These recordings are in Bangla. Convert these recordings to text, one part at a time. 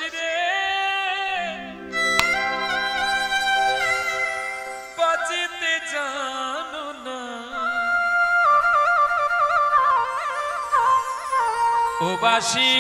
বাসি রে বাজিতে জানো না ও বাসি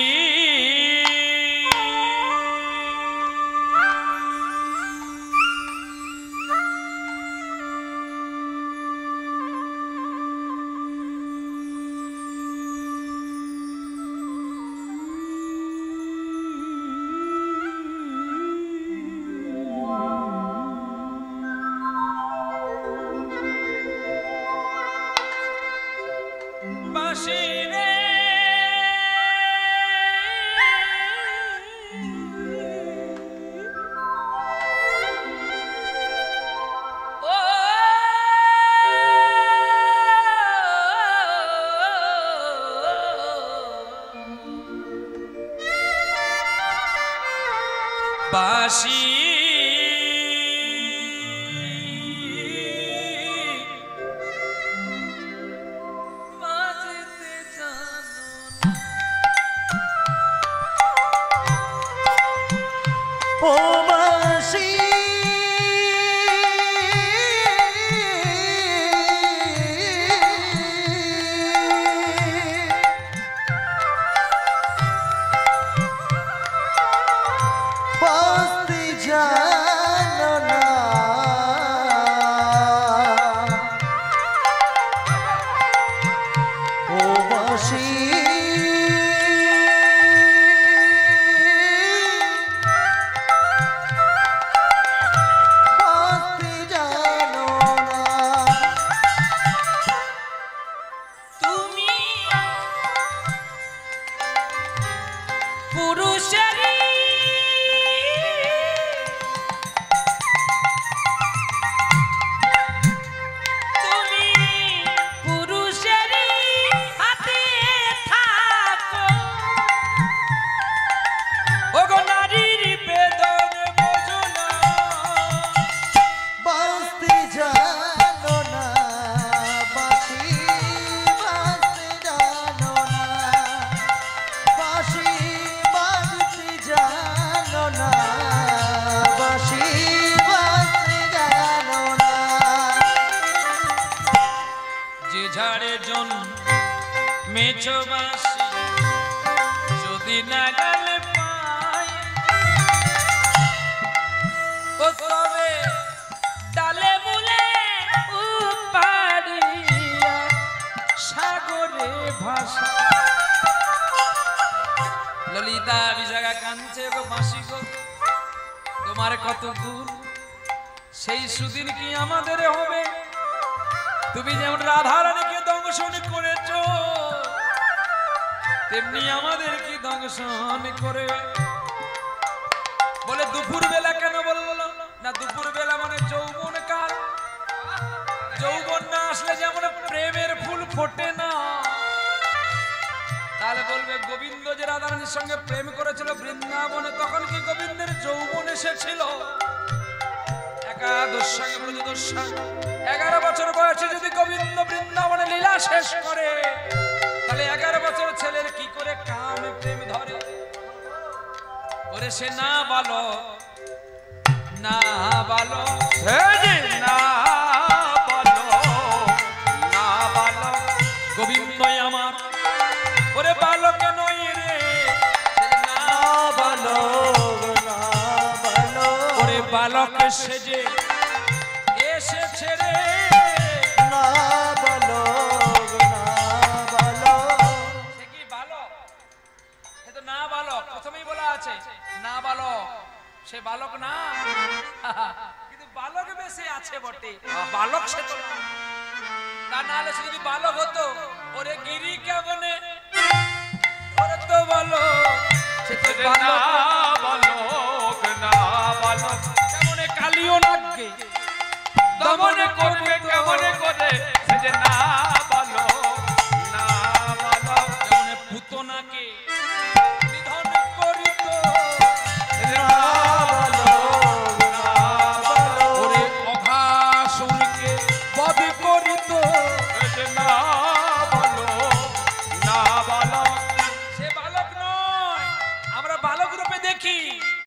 বাসি বাজতে জানো ও বাসি জানো না ও বাসি বাসি জানো না তুমি পুরুষেরই মেছো বাসি যদি না গালে পাই ও তবে ডালে মূলে উপাড়িয়া সাগরে ভাসা ললিতা বিশাখা কাঁদছে গো বাসি গো তোমার কত দূর সেই সুদিন কি আমাদের হবে তুমি যেমন রাধারানীকে দংশন করেছো তেমনি আমাদের কি দংশন করে বলে দুপুর বেলা কেন বললো না দুপুর বেলা মানে যৌবন কাল যৌবন না আসলে যেমন প্রেমের ফুল ফোটে না তাহলে বলবে গোবিন্দ যে রাধারানীর সঙ্গে প্রেম করেছিল বৃন্দাবনে তখন কি গোবিন্দের যৌবন এসেছিল একাদশ 11 বছর বয়সে যদি গোবিন্দ বৃন্দাবনে লীলা শেষ করে তাহলে 11 বছর ছেলের কি করে কামে প্রেম ধরে ওরে সে না বলো না বলো না বলো না বলো গোবিন্দ আমার ওরে বালক নই রে না বলো না বলো ওরে বালক সেজে এসেছে রে না বলো না বলো সে কি বালক সে তো না বালক প্রথমেই বলা আছে না বালক সে বালক না কিন্তু বালক বেশি আছে বটে বালক সে তো তা না হলে সে যদি বালক হতো ওরে গিরি কেমনে ওরে তো বলো সে তো বালক না বালক কেমনে কালিও নাগকে দমনে করবে কেমনে করে সে যে না বলো না বলো কেমনে পুতনাকে নিধন করিত না বলো না বলো ওরে অঘাসুরকে বধ করিত সে না বলো না বলো সে বালক নয় আমরা বালক রূপে দেখি